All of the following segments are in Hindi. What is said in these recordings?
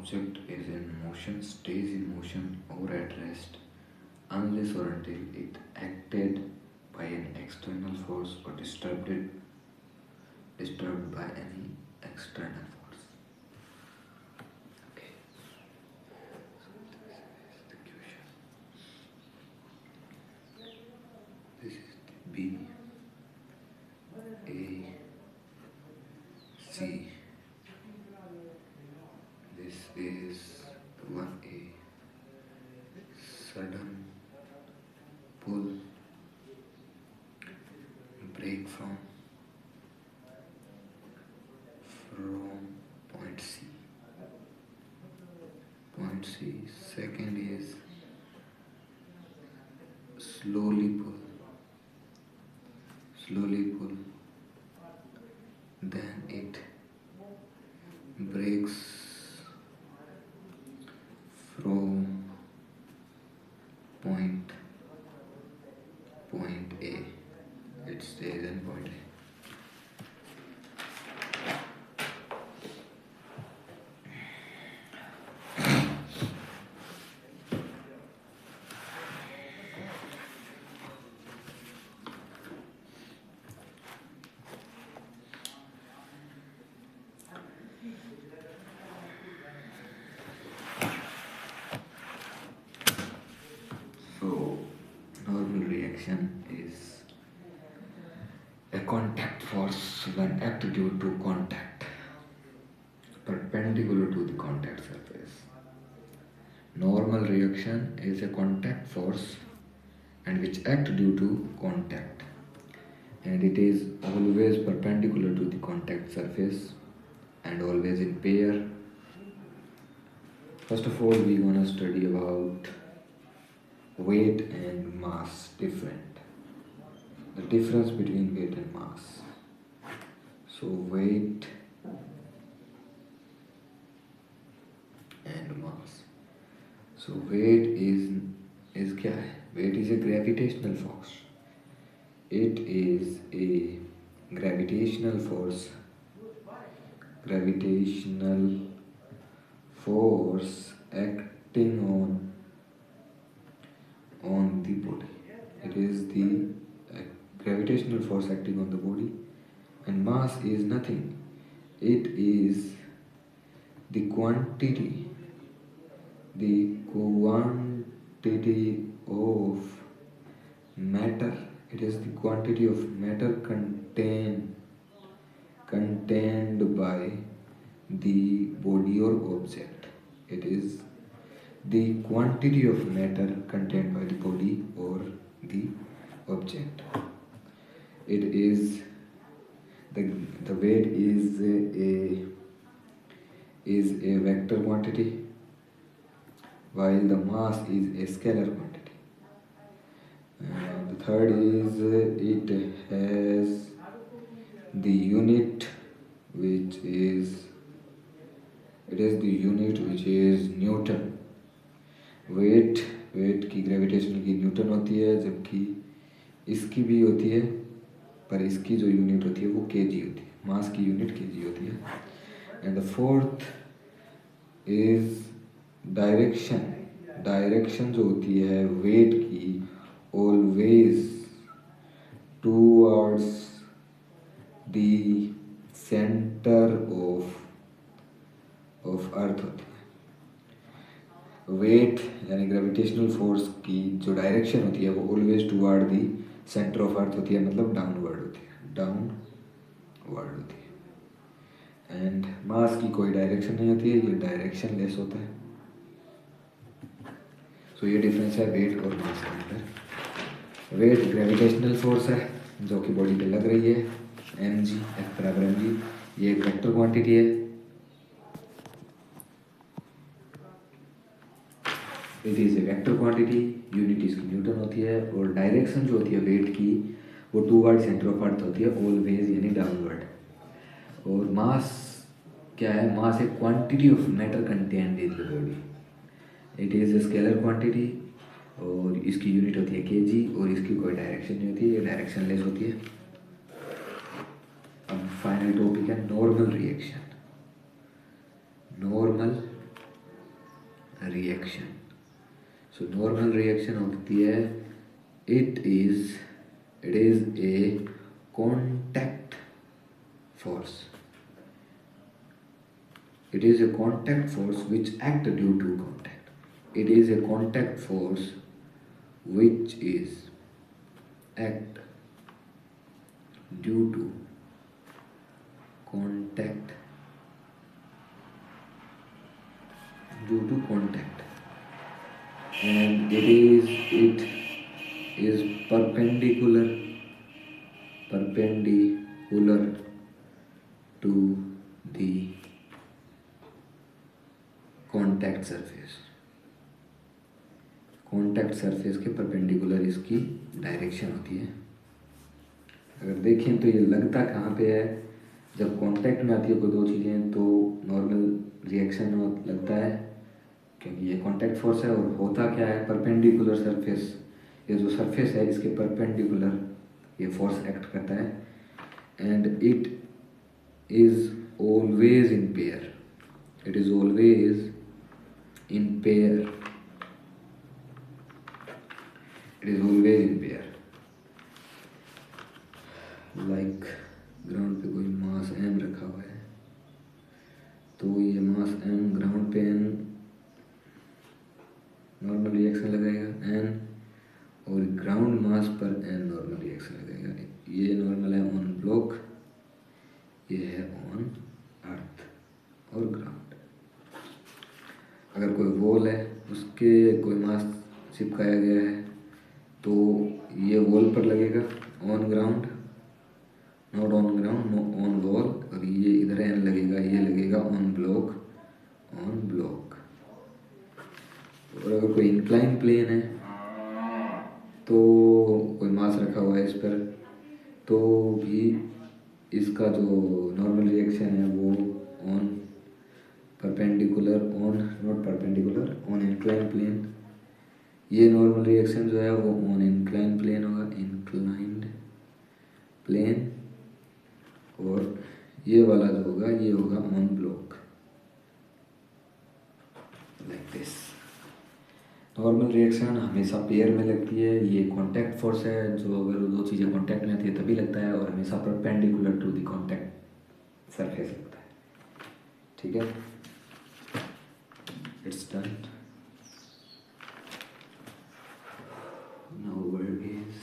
object is in motion stays in motion or at rest unless or until it acted by an external force or disturbed by any external force. Okay. So this is the question. This is the B, A, C. This is 1A. Sudden pull, break from point C. Point C. Second is slowly pull, then it breaks from point A. It stays in point A. So, normal reaction is a contact force when acted due to contact perpendicular to the contact surface. Normal reaction is a contact force and which act due to contact, and it is always perpendicular to the contact surface and always in pair. First of all, we gonna study about weight and mass different. The difference between weight and mass. So weight and mass. So weight is क्या है? Weight is a gravitational force. It is a gravitational force acting on the body. It is the gravitational force acting on the body, and mass is nothing. It is the quantity of matter. It is the quantity of matter contained by the body or object. It is the quantity of matter contained by the body or the object. It is the weight is a vector quantity, while the mass is a scalar quantity. The third is it has the unit which is newton. Weight की ग्रेविटेशनल की न्यूटन होती है, जबकि इसकी भी होती है, पर इसकी जो यूनिट होती है वो केजी होती है. मास की यूनिट केजी होती है. And the fourth is direction जो होती है वेट की always towards the centre of earth होती है. वेट यानी ग्रेविटेशनल फोर्स की जो डायरेक्शन होती है वो always toward the centre of earth होती है, मतलब डाउनवर्ड होती है. एंड मास की कोई डायरेक्शन नहीं होती है, ये डायरेक्शन लेस होता है. सो ये डिफरेंस है वेट और मास के अंदर. वेट ग्रेविटेशनल फोर्स है जो कि बॉडी पे लग रही है, mg, F बराबर mg. ये एक वेक्टर क्वांटिटी है. It is A vector quantity, unit इसकी न्यूटन होती है, और डायरेक्शन जो होती है वेट की वो टूवर्ड सेंटर ऑफ अर्थ होती है, ऑलवेज यानी डाउनवर्ड. और मास क्या है? Mass a quantity of matter contained in the body. It is a scalar quantity और इसकी यूनिट होती है केजी, और इसकी कोई डायरेक्शन नहीं होती है, ये डायरेक्शन लेस होती है. अब फाइनल टॉपिक है normal reaction. Normal reaction. So normal reaction होती है, it is a contact force. It is a contact force which act due to contact. It is a contact force which is act due to contact, and it is perpendicular to the contact surface के परपेंडिकुलर इसकी डायरेक्शन होती है। अगर देखें तो ये लगता कहाँ पे है, जब कांटेक्ट में आती है कोई दो चीज़ें तो नॉर्मल रिएक्शन लगता है, क्योंकि ये कांटेक्ट फोर्स है। और होता क्या है, परपेंडिकुलर सरफेस, ये जो सरफेस है इसके परपेंडिकुलर ये फोर्स एक्ट करता है। And it is always in pair, it is always in pair, it is always in pair। like ground पे कोई मास m रखा हुआ है, तो ये मास m ग्राउंड पे n नॉर्मल रिएक्शन लगाएगा n, और ग्राउंड मास पर n नॉर्मल रिएक्शन लगाएगा। ये नॉर्मल है ऑन ब्लॉक, ये है ऑन अर्थ और ग्राउंड। अगर कोई वॉल है उसके कोई मास चिपकाया गया है तो ये वॉल पर लगेगा on ground, not on ground, know on wall. और ये इधर एन लगेगा, ये लगेगा ऑन ब्लॉक। और अगर कोई इंक्लाइन प्लेन है तो कोई मास रखा हुआ है इस पर, तो भी इसका जो नॉर्मल रिएक्शन है वो on perpendicular, on incline plane. ये नॉर्मल रिएक्शन जो है वो ऑन इंक्लाइन प्लेन होगा, इंक्लाइंड प्लेन। और ये वाला जो होगा ये होगा on block, like this. Normal reaction हमेशा पेयर में लगती है। ये कॉन्टैक्ट फोर्स है, जो अगर दो चीज़ें कॉन्टैक्ट में आती है तभी लगता है, और हमेशा perpendicular to the contact surface लगता है। ठीक है, it's done. Now where is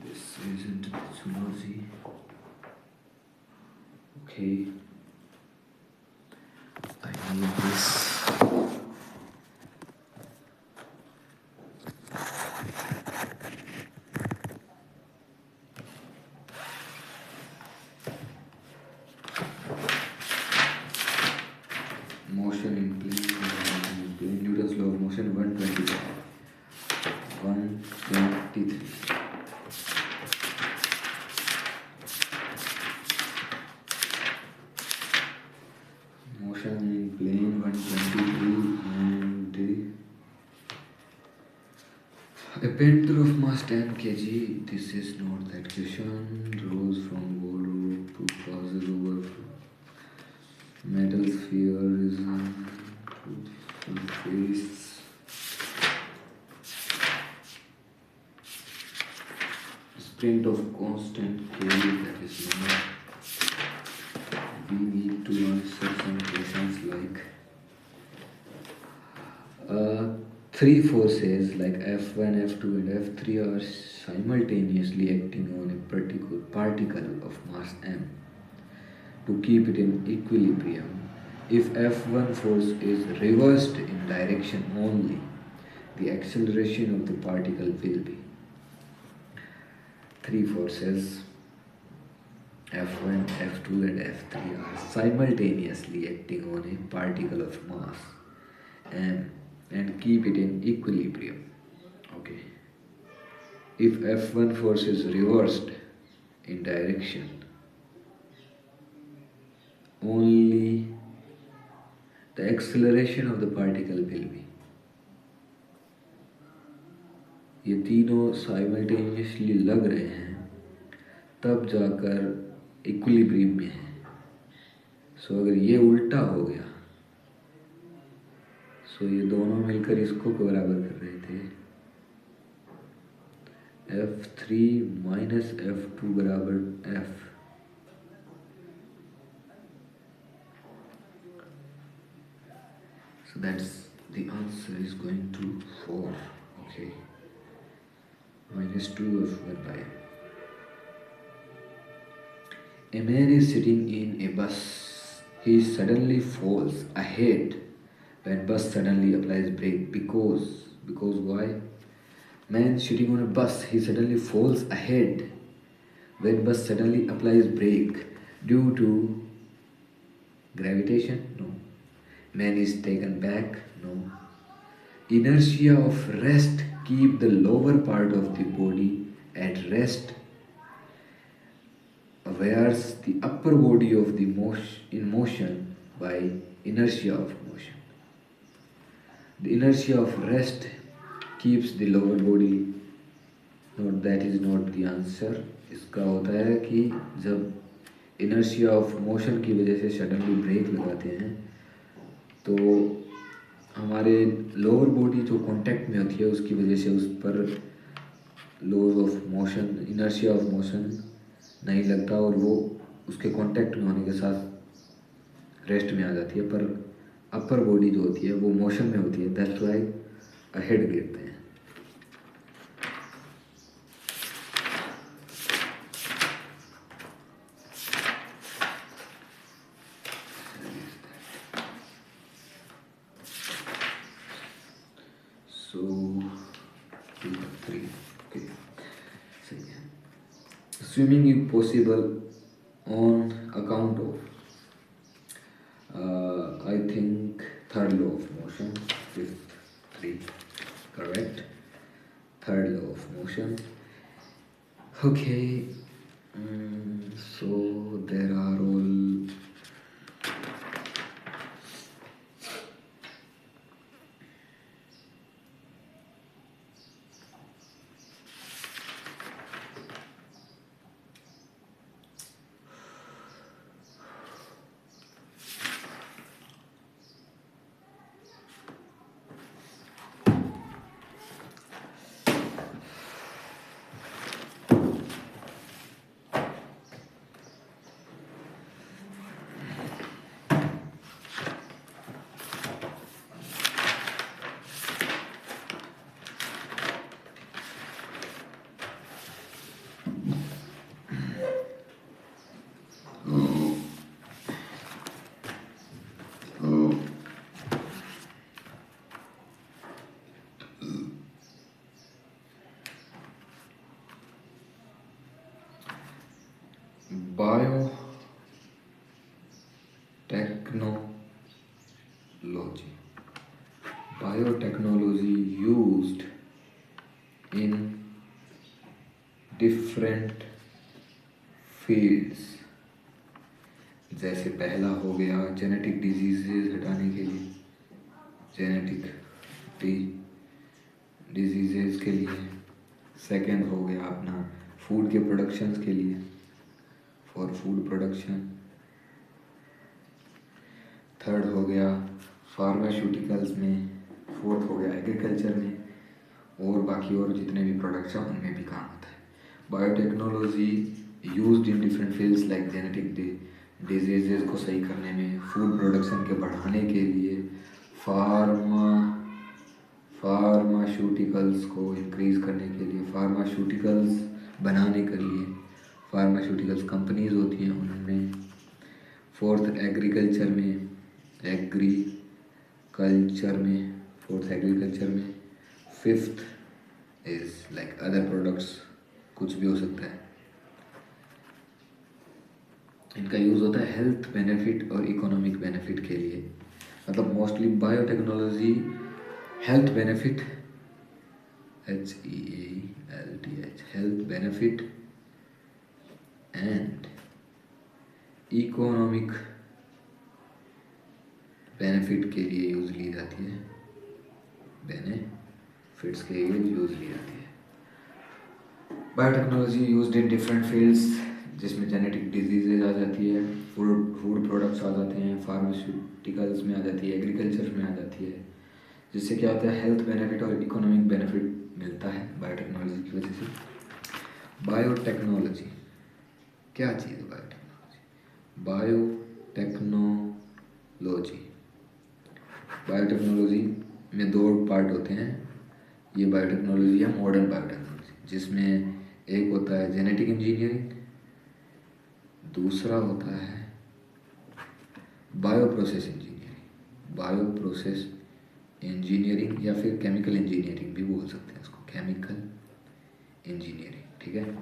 this? Isn't Tsunozi? Okay, I need this. Motion in plane, Newton's law of motion 123. Motion in plane 123, and a pencil of mass 10 kg. This is not that question. Rose from wall to passes over metal sphere is surface. Sprint of constant k, that is not. We need to answer some questions like three forces like F1, F2 and F3 are simultaneously acting on a particular particle of mass m to keep it in equilibrium. If F1 force is reversed in direction only, the acceleration of the particle will be. Three forces F1, F2 and F3 are simultaneously acting on a particle of mass m and keep it in equilibrium. Okay. If F1 force is reversed in direction only, the acceleration of the particle will be. ये तीनों साइमल्टेनियसली लग रहे हैं तब जाकर इक्विलिब्रियम में है। सो अगर ये उल्टा हो गया सो ये दोनों मिलकर इसको बराबर कर रहे थे। F3 माइनस F2 बराबर F। So that's the answer is going to 4. Okay. Minus 2 F1 by. A man is sitting in a bus. He suddenly falls ahead when bus suddenly applies brake. Because why? Man sitting on a bus. He suddenly falls ahead when bus suddenly applies brake due to gravitation? No. Man is taken back? No. Inertia of rest keep the lower part of the body at rest, whereas the upper body of the in motion by inertia of motion. The inertia of rest keeps the lower body. Not that is not the answer. इसका होता है कि जब inertia of motion की वजह से सडनली ब्रेक लगाते हैं तो हमारे लोअर बॉडी जो कांटेक्ट में होती है उसकी वजह से उस पर laws of motion, inertia of motion नहीं लगता और वो उसके कांटेक्ट में होने के साथ रेस्ट में आ जाती है। पर अपर बॉडी जो होती है वो मोशन में होती है, दैट्स व्हाई अहेड गिरते हैं। Swimming is possible on account of I think third law of motion. Fifth, 3 correct. Third law of motion. Okay, so there are all biotechnology used in different fields। जैसे पहला हो गया जेनेटिक डिजीजेज हटाने के लिए, जेनेटिक डिजीजेज के लिए। सेकंड हो गया अपना फूड के प्रोडक्शंस के लिए, फॉर फूड प्रोडक्शन। थर्ड हो गया फार्मास्यूटिकल्स में। फोर्थ हो गया एग्रीकल्चर में, और बाकी और जितने भी प्रोडक्ट्स हैं उनमें भी काम आता है। Biotechnology used in different fields like genetic diseases को सही करने में, फूड प्रोडक्शन के बढ़ाने के लिए, फार्मास्यूटिकल्स को इंक्रीज़ करने के लिए, फार्मास्यूटिकल्स बनाने के लिए, फार्मास्यूटिकल्स कंपनीज होती हैं उनमें। फोर्थ एग्रीकल्चर में, फोर्थ एग्रीकल्चर में। Fifth is like other products, कुछ भी हो सकता है। इनका यूज़ होता है हेल्थ बेनिफिट और इकोनॉमिक बेनिफिट के लिए। मतलब mostly biotechnology health benefit, HEALTH, health benefit and economic benefit के लिए यूज़ ली जाती है, बेनिफिट्स के लिए यूज़ ली जाती है। Biotechnology used in different fields, जिसमें जेनेटिक डिजीजेज आ जाती है, फूड प्रोडक्ट्स आ जाते हैं, फार्मास्यूटिकल्स में आ जाती है, एग्रीकल्चर में आ जाती है, जिससे क्या होता है, हेल्थ बेनिफिट और इकोनॉमिक बेनिफिट मिलता है बायोटेक्नोलॉजी की वजह से। बायोटेक्नोलॉजी क्या चीज़ है? बायोटेक्नोलॉजी बायोटेक्नोलॉजी में दो पार्ट होते हैं। ये बायोटेक्नोलॉजी है मॉडर्न बायोटेक्नोलॉजी, जिसमें एक होता है जेनेटिक इंजीनियरिंग, दूसरा होता है बायोप्रोसेस इंजीनियरिंग। बायोप्रोसेस इंजीनियरिंग या फिर केमिकल इंजीनियरिंग भी बोल सकते हैं इसको, केमिकल इंजीनियरिंग, ठीक है।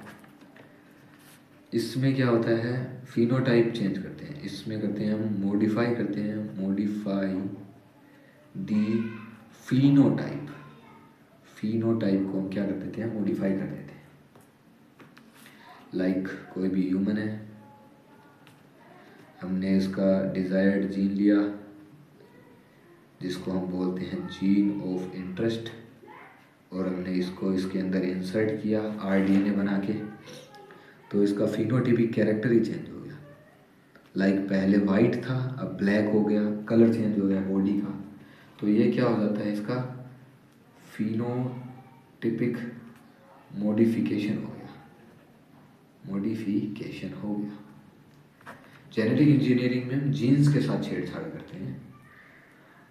इसमें क्या होता है, फिनोटाइप चेंज करते हैं, इसमें करते हैं हम मॉडिफाई करते हैं, मॉडिफाई दी फिनोटाइप। फिनोटाइप को हम क्या कर देते हैं, मॉडिफाई कर देते हैं। लाइक कोई भी ह्यूमन है, हमने इसका डिज़ायर्ड जीन लिया जिसको हम बोलते हैं जीन ऑफ इंटरेस्ट, और हमने इसको इसके अंदर इंसर्ट किया आरडीएनए बना के, तो इसका फिनोटाइपिक कैरेक्टर ही चेंज हो गया। लाइक पहले वाइट था, अब ब्लैक हो गया, कलर चेंज हो गया बॉडी का। तो ये क्या हो जाता है, इसका फिनोटाइपिक मॉडिफिकेशन हो गया, मॉडिफिकेशन हो गया। जेनेटिक इंजीनियरिंग में हम जीन्स के साथ छेड़छाड़ करते हैं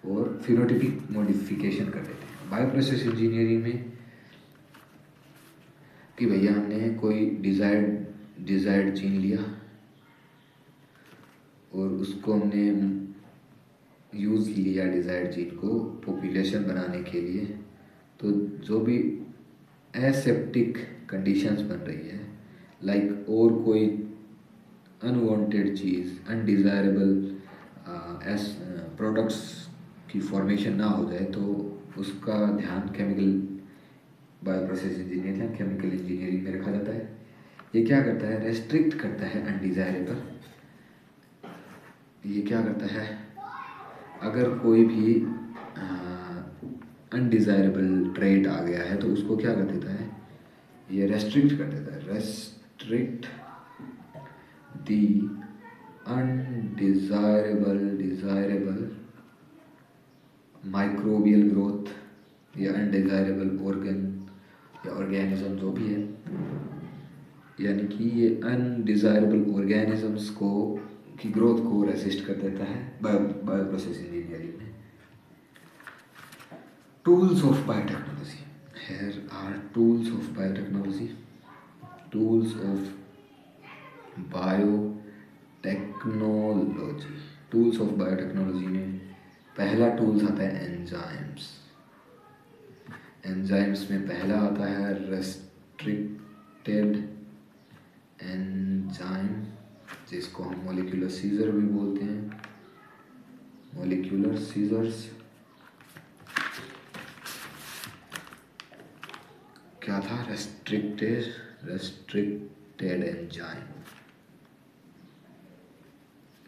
और फिनोटाइपिक मॉडिफिकेशन कर देते हैं। बायोप्रोसेस इंजीनियरिंग में कि भैया हमने कोई डिज़ायर्ड जीन लिया और उसको हमने यूज़ लिया डिज़ायर्ड जीन को पॉपुलेशन बनाने के लिए, तो जो भी एसेप्टिक कंडीशंस बन रही है, लाइक और कोई अनवांटेड चीज़, अनडिज़ायरेबल प्रोडक्ट्स की फॉर्मेशन ना हो जाए, तो उसका ध्यान केमिकल बायोप्रोसेस इंजीनियरिंग या केमिकल इंजीनियरिंग में रखा जाता है। ये क्या करता है, रेस्ट्रिक्ट करता है अनडिज़ायरेबल। ये क्या करता है, अगर कोई भी अनडिज़ायरेबल ट्रेट आ गया है तो उसको क्या कर देता है, ये रेस्ट्रिक्ट कर देता है। रेस्ट्रिक्ट दी डिज़ायरेबल माइक्रोबियल ग्रोथ या अनडिज़ायरेबल ऑर्गन या ऑर्गेनिज्म जो भी है, यानी कि ये अनडिज़ायरेबल ऑर्गेनिजम्स को की ग्रोथ को रेसिस्ट कर देता है बायोप्रोसेस इंजीनियरिंग में। Tools of biotechnology, here are tools of biotechnology। Tools of biotechnology, tools of biotechnology में पहला टूल्स आता है एंजाइम्स। एंजाइम्स में पहला आता है रेस्ट्रिक्टेड एंजाइम, जिसको हम मॉलिक्यूलर सीजर भी बोलते हैं, मॉलिक्यूलर सीजर्स। क्या था, रेस्ट्रिक्टेड एंजाइम,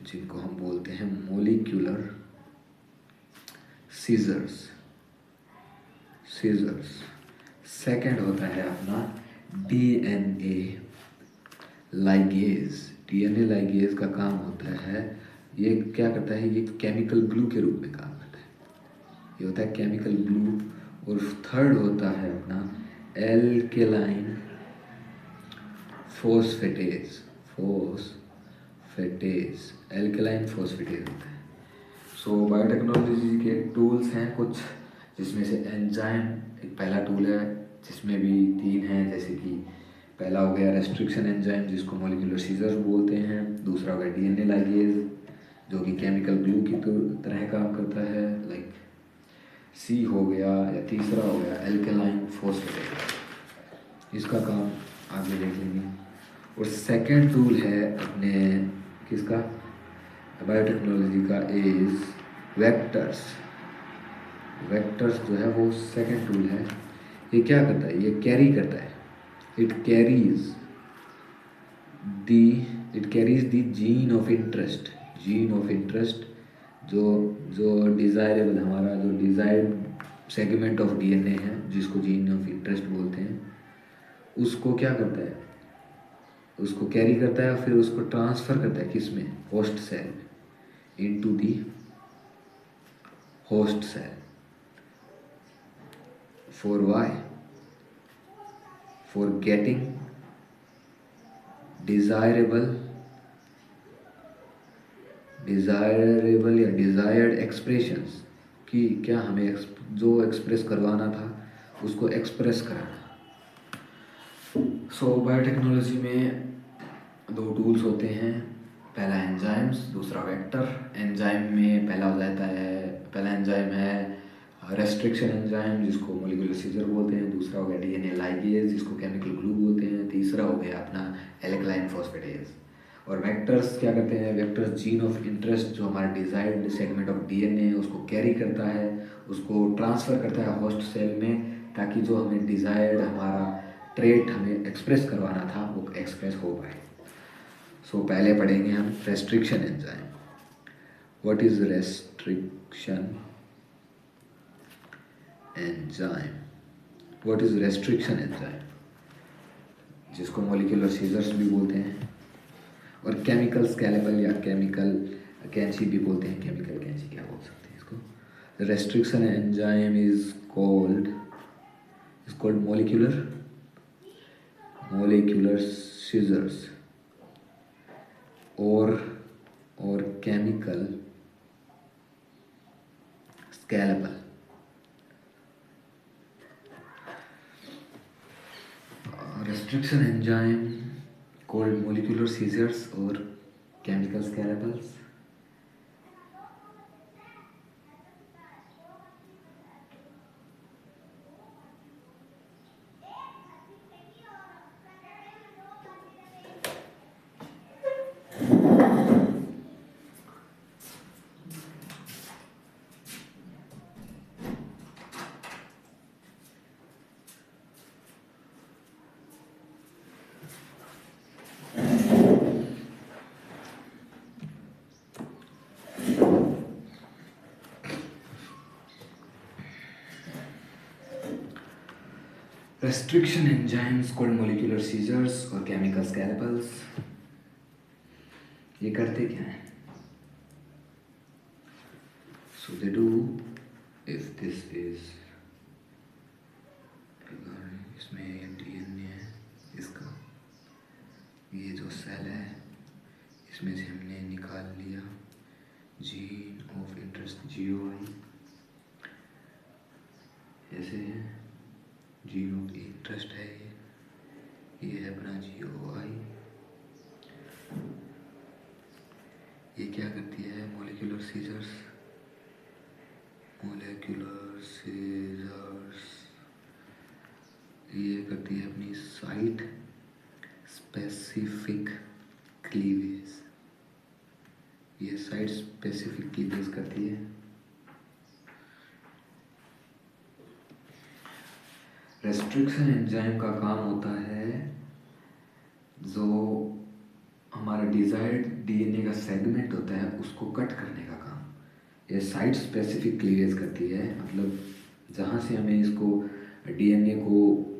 जिनको हम बोलते हैं मॉलिक्यूलर सीजर्स। सेकंड होता है अपना डीएनए लाइगेज। डीएनए लाइगेज का काम होता है, ये क्या करता है, ये केमिकल ग्लू के रूप में काम करता है, ये होता है केमिकल ग्लू। और थर्ड होता है अपना एल्केलाइन फोस्फेटेज, एल्केलाइन फोस्फेटेज होता है। सो बायोटेक्नोलॉजी के टूल्स हैं कुछ, जिसमें से एंजाइम एक पहला टूल है, जिसमें भी 3 हैं, जैसे कि पहला हो गया रेस्ट्रिक्शन एंजाइम जिसको मॉलिक्यूलर सीजर्स बोलते हैं, दूसरा हो गया डीएनए लाइगेज जो कि केमिकल ग्लू की तरह काम करता है, लाइक सी हो गया, या तीसरा हो गया एल्केलाइन फोस्फेटेज, इसका काम आगे देख लेंगे। और सेकंड टूल है अपने किसका, बायोटेक्नोलॉजी का, इज वेक्टर्स। वेक्टर्स जो है वो सेकंड टूल है। ये क्या करता है, ये कैरी करता है, it carries the gene of interest. जो डिज़ायरेबल, हमारा जो डिज़ायर्ड सेगमेंट ऑफ डीएनए है जिसको जीन ऑफ इंटरेस्ट बोलते हैं, उसको क्या करता है, उसको कैरी करता है, फिर उसको ट्रांसफ़र करता है किस में, host cell, into the host cell. for why, for getting desirable या डिज़ायर्ड एक्सप्रेशंस, कि क्या हमें जो एक्सप्रेस करवाना था उसको एक्सप्रेस कराना। सो बायोटेक्नोलॉजी में दो टूल्स होते हैं, पहला एंजाइम्स, दूसरा वेक्टर। एंजाइम में पहला एंजाइम है रेस्ट्रिक्शन एंजाइम जिसको मोलिकुलर सीजर बोलते हैं, दूसरा हो गया डीएनए लाइगेज जिसको केमिकल ग्लू बोलते हैं, तीसरा हो गया अपना एल्कलाइन फॉस्फेटेज। और वेक्टर्स क्या करते हैं, वेक्टर्स जीन ऑफ इंटरेस्ट जो हमारा डिजायर्ड सेगमेंट ऑफ डीएनए उसको कैरी करता है, उसको ट्रांसफ़र करता है होस्ट सेल में, ताकि जो हमें डिज़ायर्ड हमारा ट्रेट हमें एक्सप्रेस करवाना था वो एक्सप्रेस हो पाए। सो पहले पढ़ेंगे हम restriction enzyme. What is restriction enzyme? What is restriction enzyme, जिसको मॉलिक्यूलर सीजर्स भी बोलते हैं, और केमिकल स्केलेबल या केमिकल कैंची भी बोलते हैं। केमिकल कैंची क्या बोल सकते हैं इसको? Restriction enzyme is called molecular scissors or chemical scalpel. Restriction enzyme called molecular scissors or chemical scalpels. Restriction enzymes called molecular scissors or chemical scalpels, ये करते क्या है? So they do, if this is, इसमें डीएनए है, इसका ये जो सेल है इसमें से हमने निकाल लिया जीन ऑफ इंटरेस्ट GOI, ऐसे है जीन ऑफ इंटरेस्ट है, ये है अपना GOI। ये क्या करती है? मोलिकुलर सीजर्स ये करती है अपनी साइट स्पेसिफिक क्लीवेज, ये साइट स्पेसिफिक क्लीवेज करती है। रेस्ट्रिक्शन एंजाइम का काम होता है जो हमारा डिजायर्ड डीएनए का सेगमेंट होता है उसको कट करने का काम ये साइट स्पेसिफिक क्लीवेज करती है। मतलब जहाँ से हमें इसको डीएनए को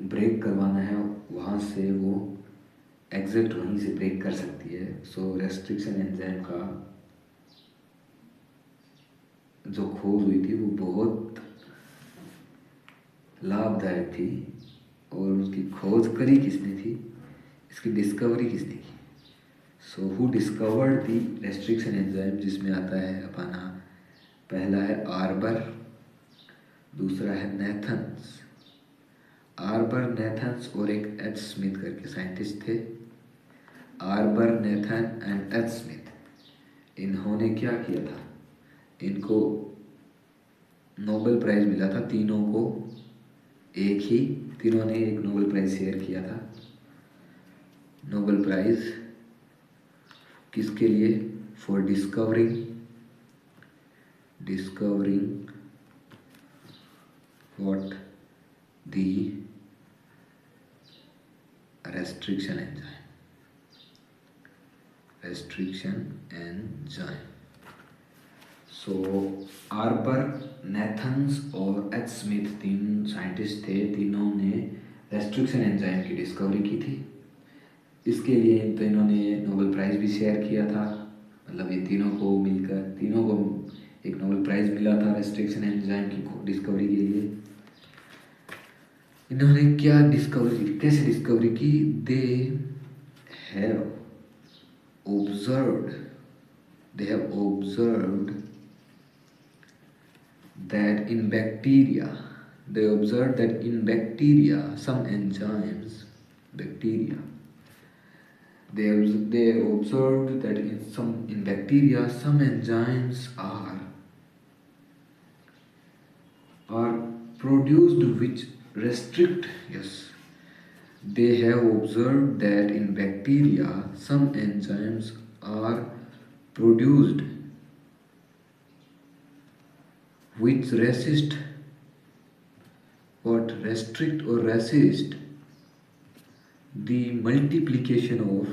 ब्रेक करवाना है वहाँ से वो एग्जैक्ट वहीं से ब्रेक कर सकती है। सो रेस्ट्रिक्शन एंजाइम का जो खोज हुई थी वो बहुत लाभदायक थी, और उसकी खोज करी किसने थी, इसकी डिस्कवरी किसने की? So who discovered the restriction enzyme, जिसमें आता है अपना पहला है आर्बर, दूसरा है नेथन्स। आर्बर, नेथन्स और एक एच स्मिथ करके साइंटिस्ट थे। Arbor, Nathan and H Smith, इन्होंने क्या किया था? इनको नोबेल प्राइज़ मिला था तीनों को, तीनों ने एक नोबेल प्राइज़ शेयर किया था। नोबेल प्राइज़ किसके लिए? For discovering what the restriction enzyme. So Arber, Nathans और एच स्मिथ तीन साइंटिस्ट थे, तीनों ने रेस्ट्रिक्शन एंजाइम की डिस्कवरी की थी। इसके लिए इन तीनों ने नोबेल प्राइज़ भी शेयर किया था। मतलब ये तीनों को एक नोबेल प्राइज़ मिला था रेस्ट्रिक्शन एंजाइम की डिस्कवरी के लिए। इन्होंने क्या डिस्कवरी, कैसे डिस्कवरी की? They have observed they have observed that in bacteria, they observed that in bacteria some enzymes, bacteria, they observed that in bacteria some enzymes are produced which restrict, yes, they have observed that in bacteria some enzymes are produced which restrict or resist the multiplication of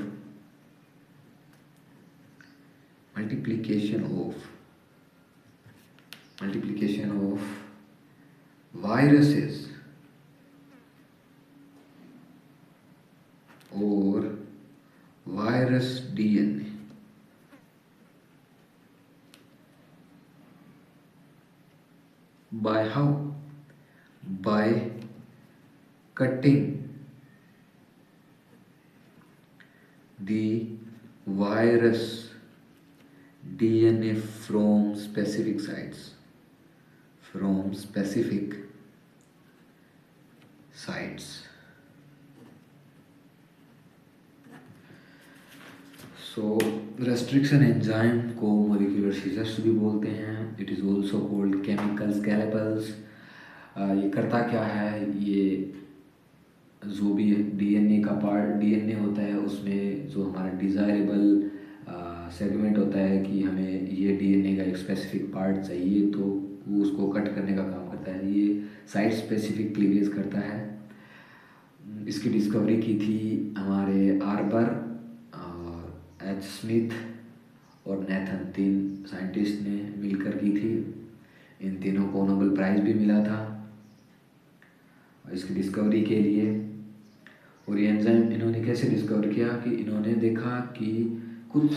viruses or virus DNA. By how? By cutting the virus DNA from specific sites. So restriction enzyme को molecular scissors भी बोलते हैं. It is also called chemical scalpels. ये करता क्या है? ये जो भी डीएनए का पार्ट, डीएनए होता है उसमें जो हमारा डिज़ायरेबल सेगमेंट होता है कि हमें ये डीएनए का एक स्पेसिफिक पार्ट चाहिए, तो वो उसको कट करने का काम करता है. ये साइट स्पेसिफिक क्लीवेज करता है. इसकी डिस्कवरी की थी हमारे आर्बर और एच स्मिथ और नेथन, 3 साइंटिस्ट ने मिलकर की थी. इन तीनों को नोबेल प्राइज़ भी मिला था इसकी डिस्कवरी के लिए. और ये एंजाइम इन्होंने कैसे डिस्कवर किया? कि इन्होंने देखा कि कुछ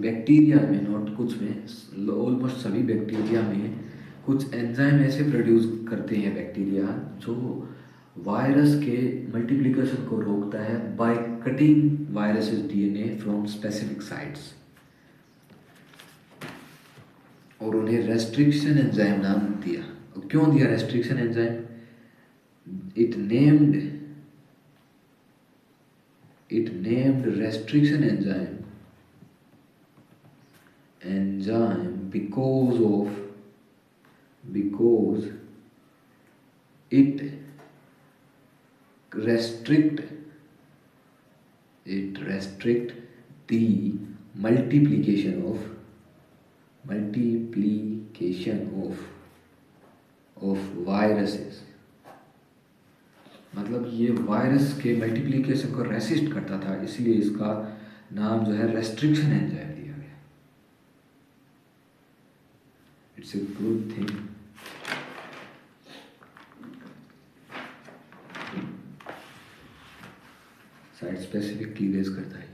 बैक्टीरिया में, नॉट कुछ में, ऑलमोस्ट सभी बैक्टीरिया में कुछ एंजाइम ऐसे प्रोड्यूस करते हैं बैक्टीरिया जो वायरस के मल्टीप्लिकेशन को रोकता है by cutting viruses DNA from specific sites. और उन्हें रेस्ट्रिक्शन एंजाइम नाम दिया. और क्यों दिया restriction enzyme? It named restriction enzyme because it restrict the multiplication of viruses. मतलब ये वायरस के मल्टीप्लिकेशन को रेसिस्ट करता था, इसलिए इसका नाम जो है रेस्ट्रिक्शन एंजाइम दिया गया. It's a good thing. Site specific cleavage करता है.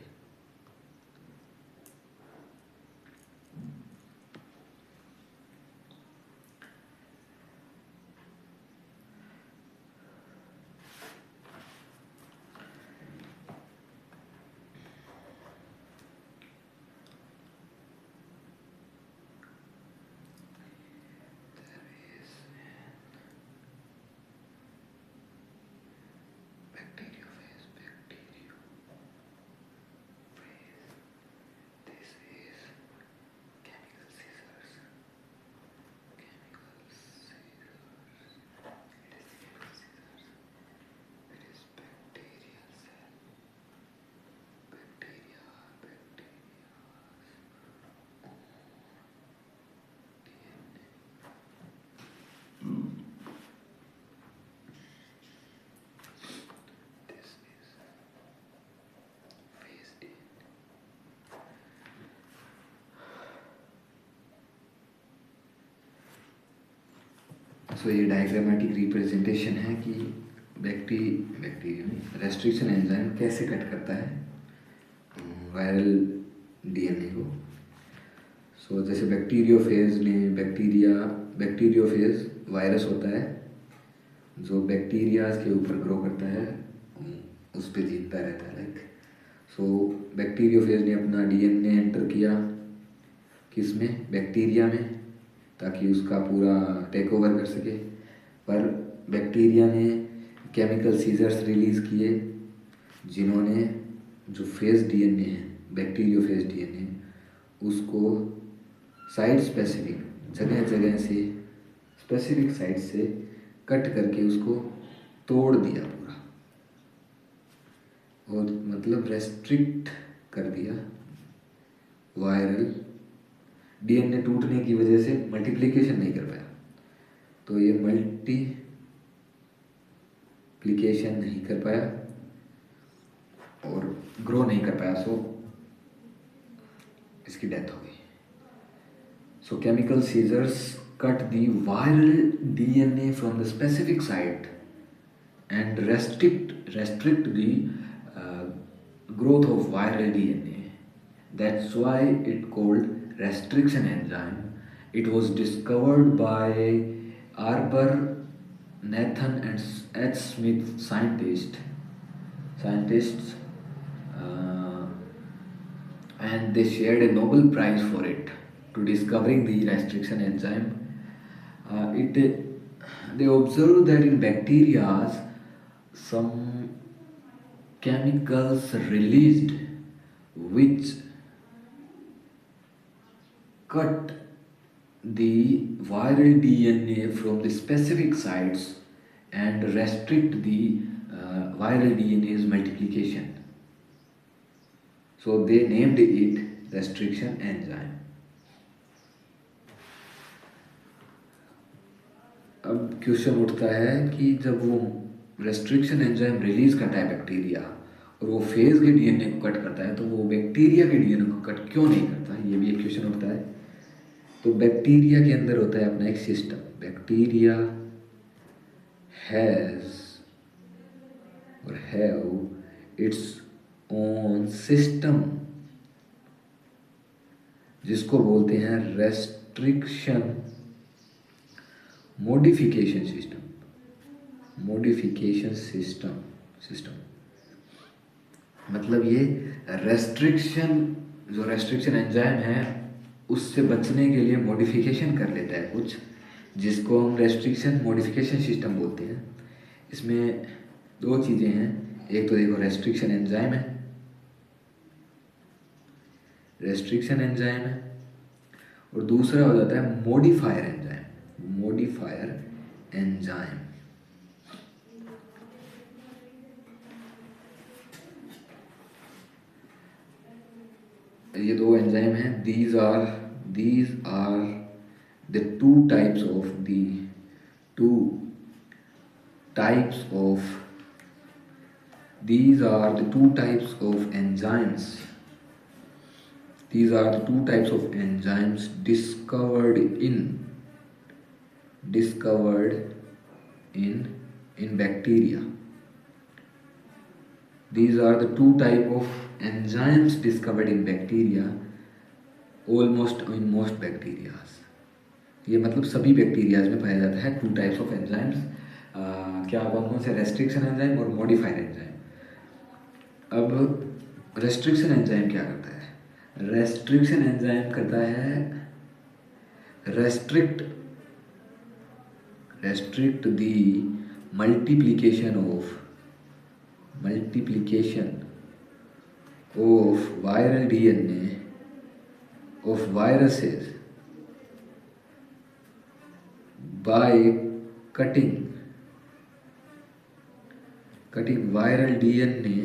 सो ये डायग्रामेटिक रिप्रेजेंटेशन है कि बैक्टीरिया में रेस्ट्रिक्शन एंजाइम कैसे कट करता है वायरल डीएनए को. सो जैसे बैक्टीरियोफेज वायरस होता है, जो बैक्टीरियाज के ऊपर ग्रो करता है उस पे जीतता रहता है। लाइक सो बैक्टीरियोफेज ने अपना डीएनए एंटर किया किसमें, बैक्टीरिया में, ताकि उसका पूरा टेक ओवर कर सके। पर बैक्टीरिया ने केमिकल सीजर्स रिलीज़ किए जिन्होंने जो फेज डीएनए है, बैक्टीरियोफेज डीएनए, उसको साइट स्पेसिफिक जगह जगह से स्पेसिफिक साइट से कट करके उसको तोड़ दिया पूरा, और मतलब रेस्ट्रिक्ट कर दिया। वायरल डीएनए टूटने की वजह से मल्टीप्लिकेशन नहीं कर पाया, तो ये मल्टीप्लिकेशन नहीं कर पाया और ग्रो नहीं कर पाया, सो इसकी डेथ हो गई। So chemical scissors cut the viral DNA from the specific site and restrict the growth of viral DNA. That's why it called restriction enzyme. It was discovered by Arbor, Nathan and H. Smith scientists, and they shared a Nobel Prize for it, to discovering the restriction enzyme. They observed that in bacteria some chemicals released which cut the viral DNA from the specific sites and restrict the viral DNA's multiplication. So they named it restriction enzyme. अब क्वेश्चन उठता है कि जब वो रेस्ट्रिक्शन एंजाइम रिलीज करता है बैक्टीरिया और वो फेज के डीएनए को कट करता है, तो वो बैक्टीरिया के डीएनए को कट क्यों नहीं करता, ये भी एक क्वेश्चन उठता है। तो बैक्टीरिया के अंदर होता है अपना एक system, bacteria have its own system, जिसको बोलते हैं रेस्ट्रिक्शन मॉडिफिकेशन सिस्टम। मतलब ये जो रेस्ट्रिक्शन एंजाइम है उससे बचने के लिए मॉडिफिकेशन कर लेता है कुछ, जिसको हम रेस्ट्रिक्शन मॉडिफिकेशन सिस्टम बोलते हैं। इसमें दो चीज़ें हैं, एक तो देखो रेस्ट्रिक्शन एंजाइम है, और दूसरा हो जाता है मॉडिफायर एंजाइम। ये दो एंजाइम हैं, these are the two types of enzymes. These are the two types of enzymes discovered in bacteria. These are the two types of enzymes discovered in bacteria, almost in most bacteria. ये मतलब सभी बैक्टीरियाज में पाया जाता है टू टाइप्स ऑफ एंजाइम्स। क्या कौन से, रेस्ट्रिक्शन एंजाइम और मॉडिफायर एंजाइम। अब रेस्ट्रिक्शन एंजाइम क्या करता है? रेस्ट्रिक्शन एंजाइम करता है restrict the multiplication of viral DNA of viruses by cutting viral DNA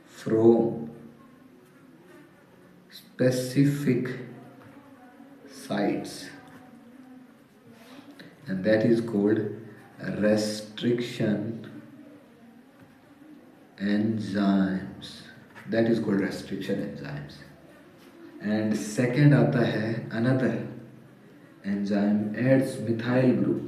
from specific sites, and that is called restriction enzymes. And second आता है another enzyme adds methyl group